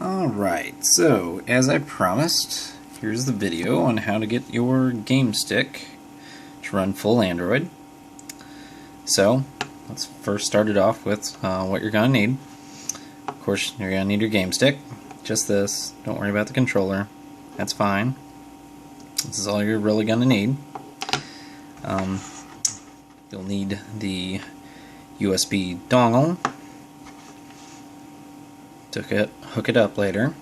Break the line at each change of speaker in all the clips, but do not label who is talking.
Alright, so as I promised, here's the video on how to get your GameStick to run full Android. So, let's first start it off with what you're going to need. Of course, you're going to need your GameStick. Just this. Don't worry about the controller. That's fine. This is all you're really going to need. You'll need the USB dongle to hook it up later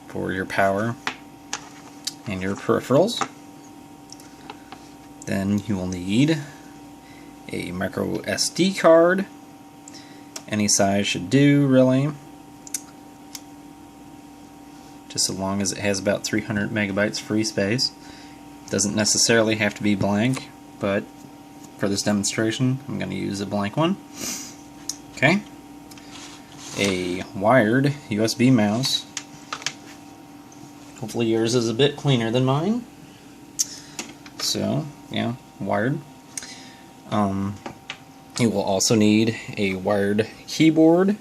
for your power and your peripherals. Then you will need a micro SD card. Any size should do, really. Just as long as it has about 300 megabytes free space. Doesn't necessarily have to be blank, but for this demonstration I'm going to use a blank one. Okay. A wired USB mouse. Hopefully yours is a bit cleaner than mine. So, yeah, wired. You will also need a wired keyboard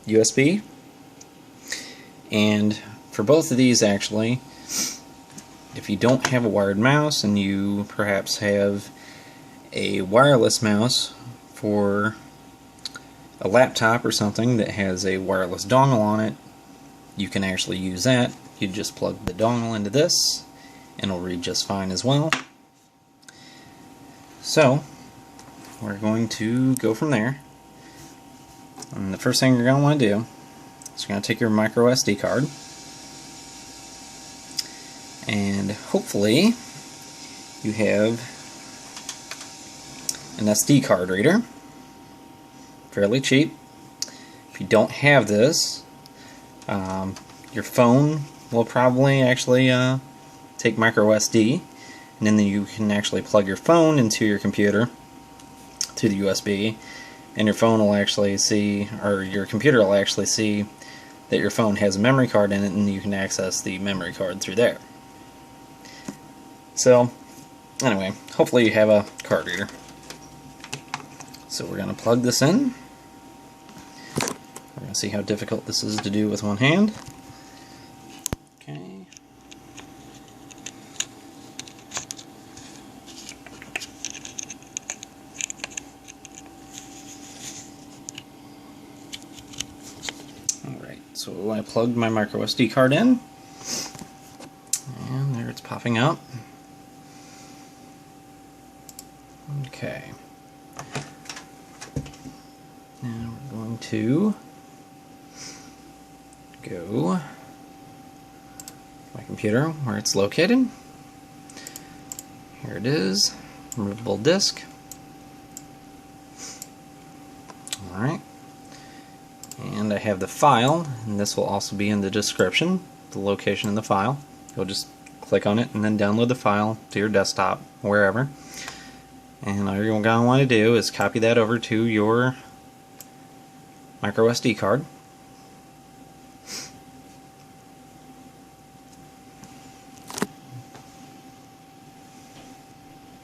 USB. And for both of these, actually, if you don't have a wired mouse and you perhaps have a wireless mouse for a laptop or something that has a wireless dongle on it, you can actually use that. You just plug the dongle into this and it'll read just fine as well. So we're going to go from there. And the first thing you're going to want to do is you're going to take your micro SD card, and hopefully you have an SD card reader. Fairly cheap. If you don't have this, your phone will probably actually take micro SD, and then you can actually plug your phone into your computer through the USB, and your phone will actually see, or your computer will actually see that your phone has a memory card in it, and you can access the memory card through there. So, anyway, hopefully you have a card reader. So we're going to plug this in. We're going to see how difficult this is to do with one hand. Okay. Alright, so I plugged my micro SD card in. And there it's popping up. Okay. Now we're going to go to my computer where it's located. Here it is, removable disk. Alright. And I have the file, and this will also be in the description, the location in the file. You'll just click on it and then download the file to your desktop, wherever. And all you're going to want to do is copy that over to your micro SD card.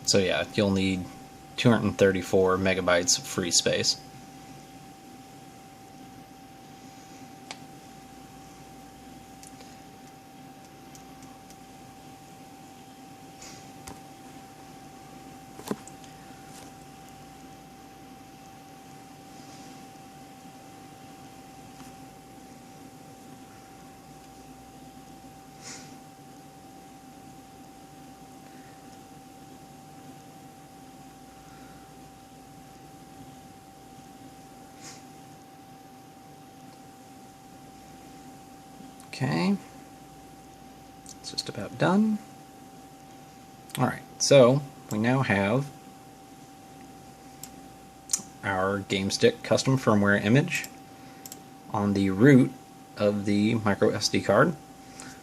So yeah, you'll need 234 megabytes of free space. Okay, it's just about done. Alright, so we now have our GameStick custom firmware image on the root of the micro SD card.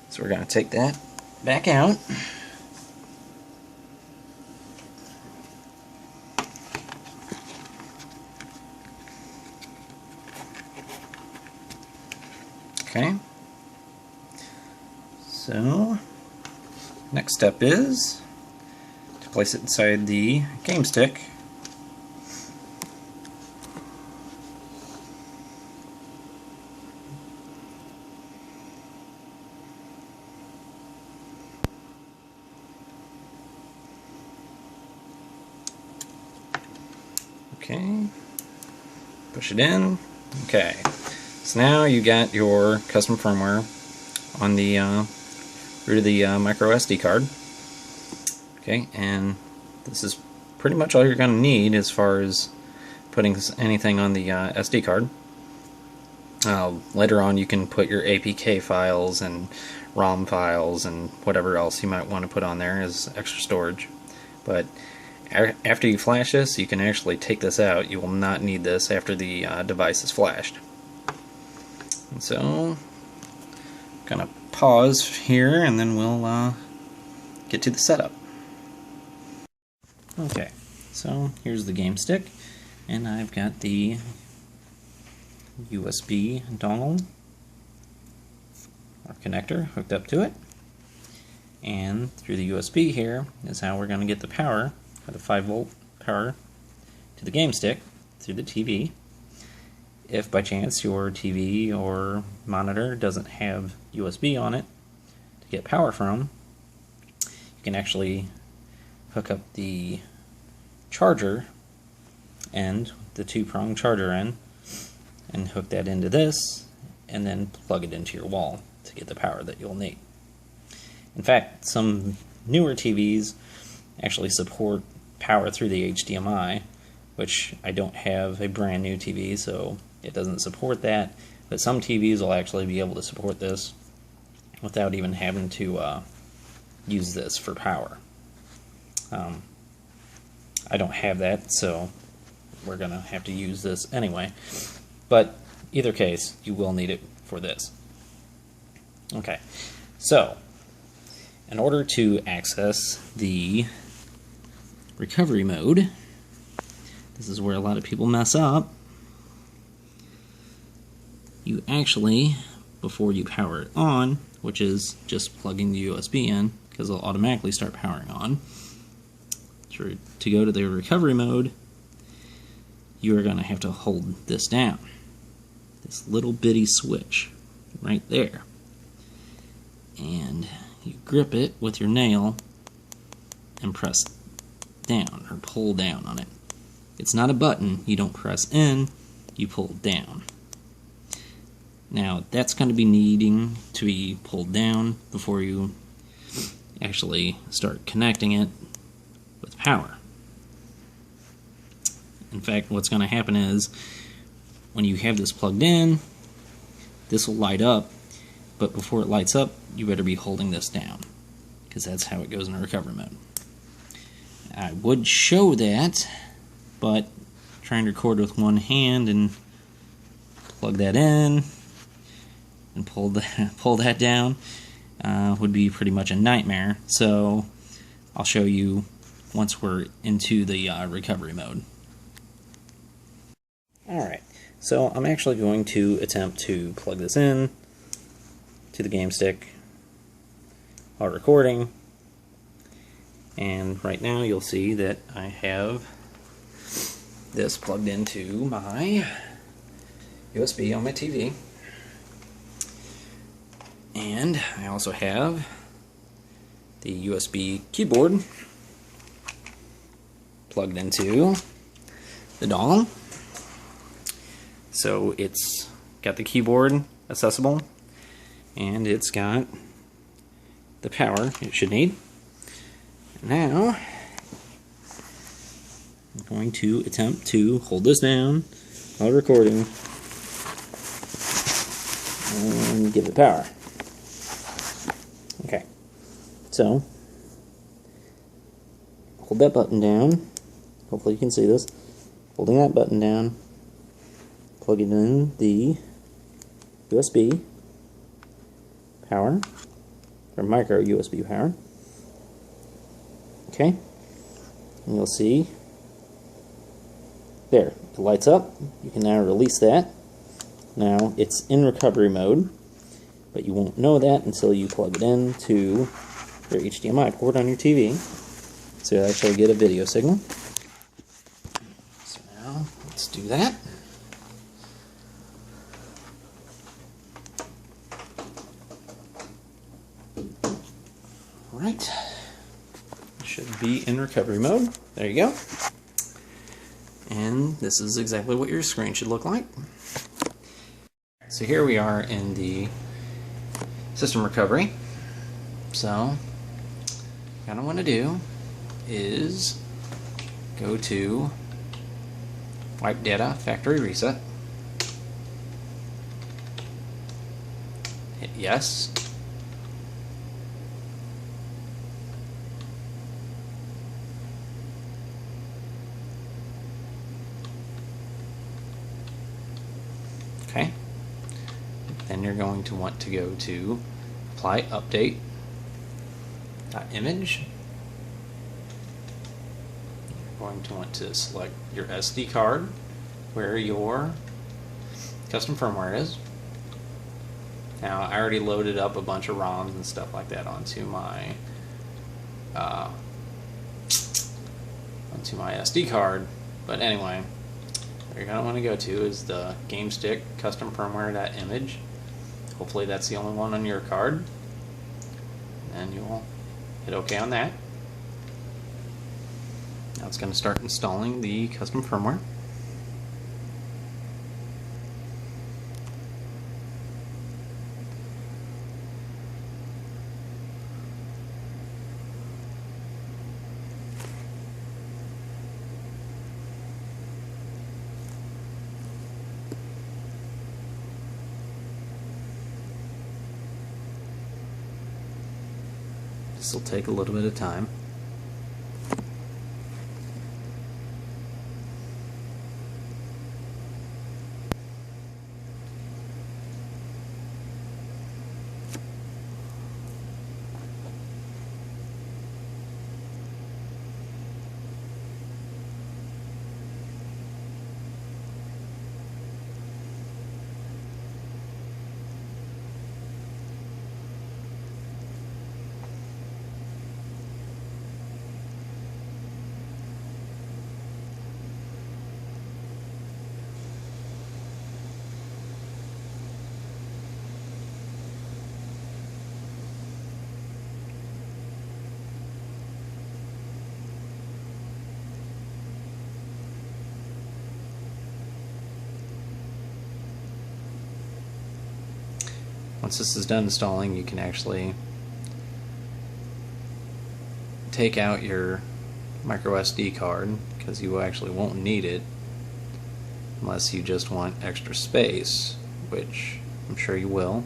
So we're going to take that back out. Okay. So, next step is to place it inside the GameStick. Okay. Push it in. Okay. So now you got your custom firmware on the root of the micro SD card. Okay, and this is pretty much all you're going to need as far as putting anything on the SD card. Later on you can put your APK files and ROM files and whatever else you might want to put on there as extra storage. But after you flash this, you can actually take this out. You will not need this after the device is flashed. And so, I'm going to pause here and then we'll get to the setup. Okay, so here's the GameStick, and I've got the USB dongle or connector hooked up to it, and through the USB here is how we're going to get the power, or the 5-volt power, to the GameStick through the TV. If by chance your TV or monitor doesn't have USB on it to get power from, you can actually hook up the charger end, the 2-prong charger end, and hook that into this, and then plug it into your wall to get the power that you'll need. In fact, some newer TVs actually support power through the HDMI, which I don't have a brand new TV, so it doesn't support that, but some TVs will actually be able to support this without even having to use this for power. I don't have that, so we're going to have to use this anyway. But either case, you will need it for this. Okay, so in order to access the recovery mode, this is where a lot of people mess up. You actually, before you power it on, which is just plugging the USB in, because it'll automatically start powering on, to go to the recovery mode, you are going to have to hold this down. This little bitty switch right there. And you grip it with your nail and press down or pull down on it. It's not a button. You don't press in, you pull down. Now that's going to be needing to be pulled down before you actually start connecting it with power. In fact, what's going to happen is when you have this plugged in, this will light up, but before it lights up, you better be holding this down, because that's how it goes in recovery mode. I would show that, but trying to record with one hand and plug that in and pull that down would be pretty much a nightmare. So I'll show you once we're into the recovery mode. Alright, so I'm actually going to attempt to plug this in to the GameStick while recording, and right now you'll see that I have this plugged into my USB on my TV, and I also have the USB keyboard plugged into the dongle. So it's got the keyboard accessible, and it's got the power it should need. Now I'm going to attempt to hold this down while recording and give it power. Okay, so hold that button down. Hopefully you can see this. Holding that button down, plug it in the USB power, or micro USB power. Okay, and you'll see there, it lights up. You can now release that. Now it's in recovery mode, but you won't know that until you plug it into your HDMI port on your TV, so you'll actually get a video signal. So now let's do that. Right, should be in recovery mode. There you go. And this is exactly what your screen should look like. So here we are in the system recovery. So what I want to do is go to wipe data factory reset, hit yes, okay. Then you're going to want to go to apply update image. You're going to want to select your SD card where your custom firmware is. Now I already loaded up a bunch of ROMs and stuff like that onto my SD card, but anyway, what you're going to want to go to is the GameStick custom firmware.image. Hopefully that's the only one on your card, and you'll hit OK on that. Now it's going to start installing the custom firmware. This will take a little bit of time. Once this is done installing, you can actually take out your micro SD card, because you actually won't need it unless you just want extra space, which I'm sure you will,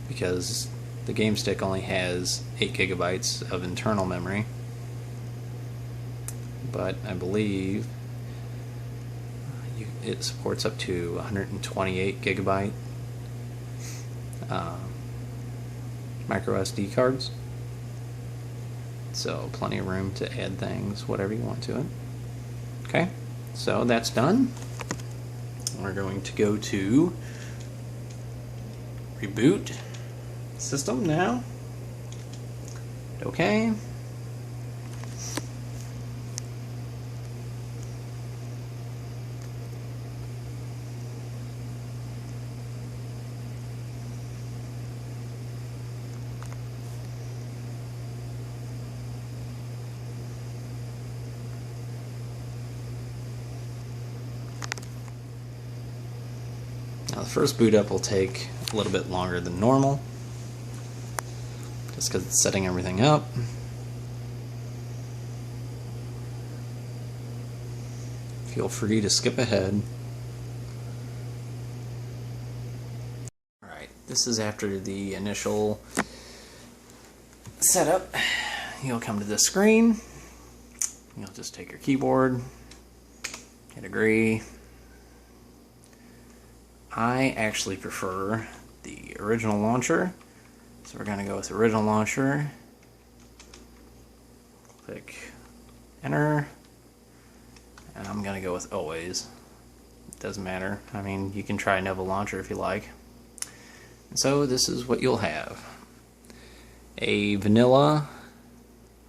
because the GameStick only has 8 gigabytes of internal memory, but I believe it supports up to 128 gigabyte micro SD cards, so plenty of room to add things, whatever you want to it. Okay, so that's done. We're going to go to reboot system now. Okay. Now the first boot up will take a little bit longer than normal, just because it's setting everything up. Feel free to skip ahead. Alright, this is after the initial setup. You'll come to this screen. You'll just take your keyboard, hit agree. I actually prefer the original launcher, so we're going to go with original launcher. Click enter, and I'm going to go with always. It doesn't matter. I mean, you can try Nova Launcher if you like. And so this is what you'll have: a vanilla,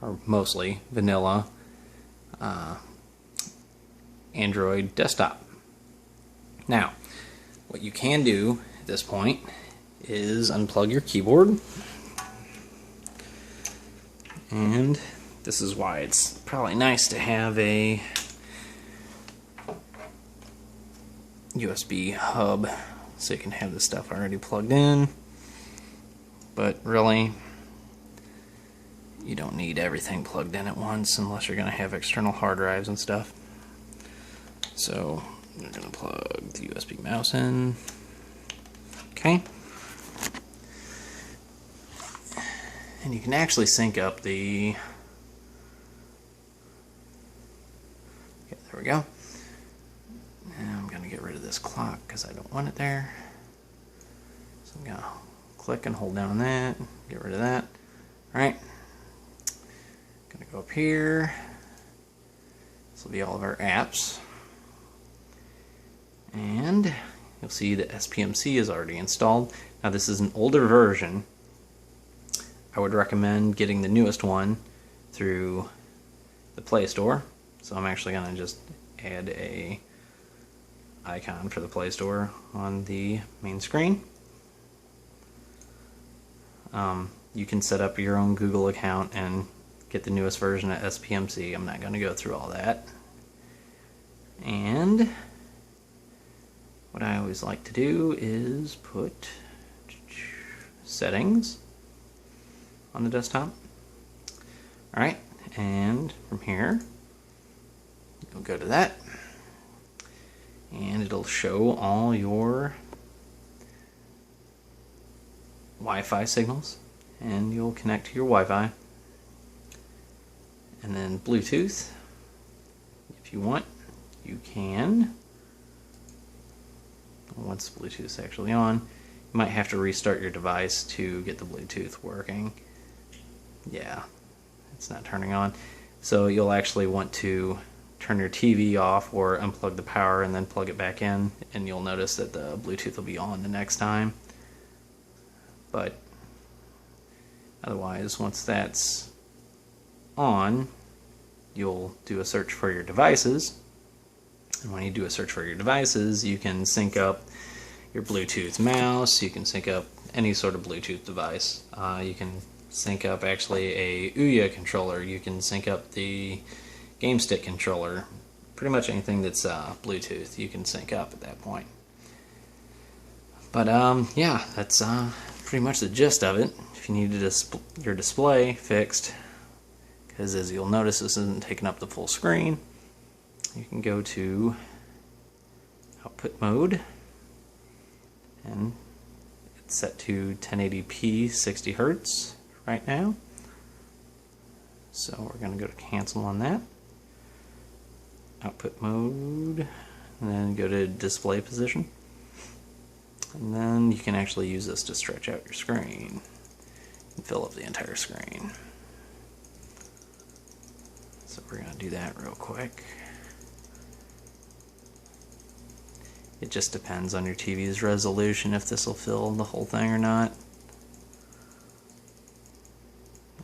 or mostly vanilla, Android desktop. Now, what you can do at this point is unplug your keyboard, and this is why it's probably nice to have a USB hub so you can have this stuff already plugged in. But really, you don't need everything plugged in at once unless you're going to have external hard drives and stuff. So I'm going to plug the USB mouse in. Okay. And you can actually sync up the... Okay, there we go. And I'm going to get rid of this clock because I don't want it there. So I'm going to click and hold down on that, get rid of that. Alright. Going to go up here. This will be all of our apps. And you'll see that SPMC is already installed. Now this is an older version. I would recommend getting the newest one through the Play Store. So I'm actually going to just add a icon for the Play Store on the main screen. You can set up your own Google account and get the newest version of SPMC. I'm not going to go through all that. And what I always like to do is put settings on the desktop. Alright, and from here, you'll go to that, and it'll show all your Wi-Fi signals, and you'll connect to your Wi-Fi. And then Bluetooth, if you want, you can. Once Bluetooth's actually on, you might have to restart your device to get the Bluetooth working. Yeah, it's not turning on. So you'll actually want to turn your TV off or unplug the power and then plug it back in, and you'll notice that the Bluetooth will be on the next time. But otherwise, once that's on, you'll do a search for your devices. And when you do a search for your devices, you can sync up your Bluetooth mouse, you can sync up any sort of Bluetooth device. You can sync up actually a Ouya controller, you can sync up the GameStick controller. Pretty much anything that's Bluetooth you can sync up at that point. But yeah, that's pretty much the gist of it. If you need your display fixed, because as you'll notice this isn't taking up the full screen, you can go to output mode, and it's set to 1080p 60 Hz right now. So we're going to go to cancel on that. Output mode, and then go to display position. And then you can actually use this to stretch out your screen and fill up the entire screen. So we're going to do that real quick. It just depends on your TV's resolution if this will fill the whole thing or not.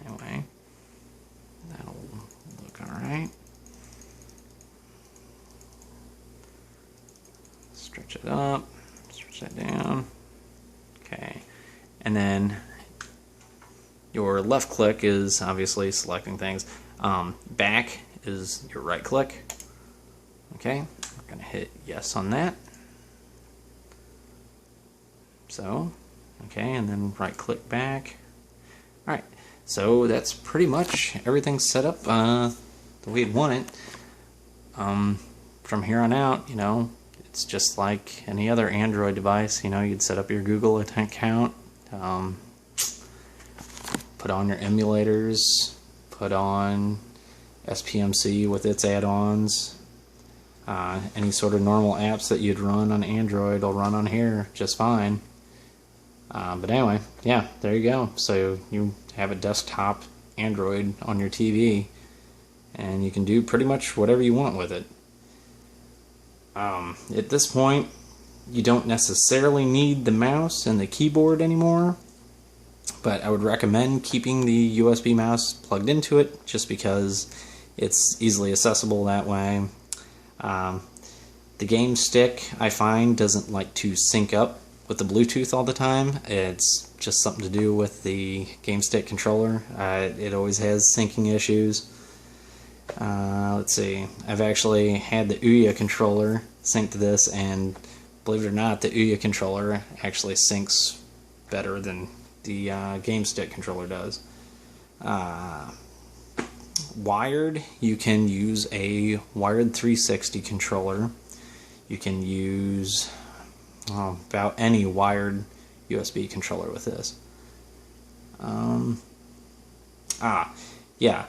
Anyway, that'll look alright. Stretch it up, stretch that down. Okay, and then your left click is obviously selecting things. Back is your right click. Okay, we're going to hit yes on that. So, okay, and then right click back. Alright, so that's pretty much everything set up the way you'd want it. From here on out, you know, it's just like any other Android device. You know, you'd set up your Google account, put on your emulators, put on SPMC with its add-ons. Any sort of normal apps that you'd run on Android will run on here just fine. But anyway, yeah, there you go. So you have a desktop Android on your TV, and you can do pretty much whatever you want with it. At this point, you don't necessarily need the mouse and the keyboard anymore, but I would recommend keeping the USB mouse plugged into it just because it's easily accessible that way. The GameStick, I find, doesn't like to sync up with the Bluetooth all the time. It's just something to do with the GameStick controller. It always has syncing issues. Let's see, I've actually had the Ouya controller sync to this, and believe it or not, the Ouya controller actually syncs better than the GameStick controller does. Wired, you can use a wired 360 controller. You can use about any wired USB controller with this. Yeah,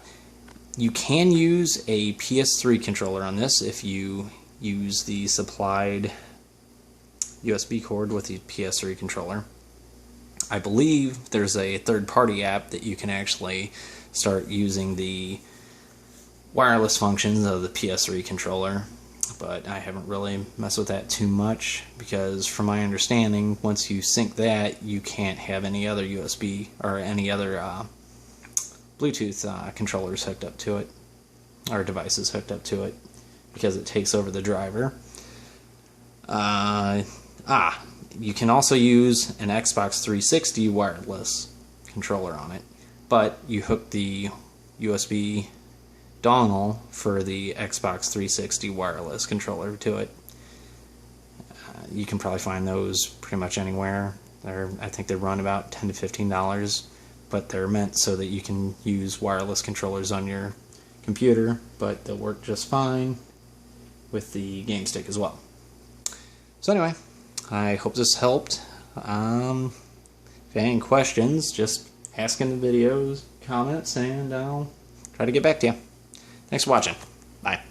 you can use a PS3 controller on this if you use the supplied USB cord with the PS3 controller. I believe there's a third-party app that you can actually start using the wireless functions of the PS3 controller, but I haven't really messed with that too much because from my understanding, once you sync that, you can't have any other USB or any other Bluetooth controllers hooked up to it, or devices hooked up to it, because it takes over the driver. You can also use an Xbox 360 wireless controller on it, but you hook the USB dongle for the Xbox 360 wireless controller to it. You can probably find those pretty much anywhere. I think they run about $10 to $15, but they're meant so that you can use wireless controllers on your computer, but they'll work just fine with the GameStick as well. So anyway, I hope this helped. If you have any questions, just ask in the videos, comments, and I'll try to get back to you. Thanks for watching. Bye.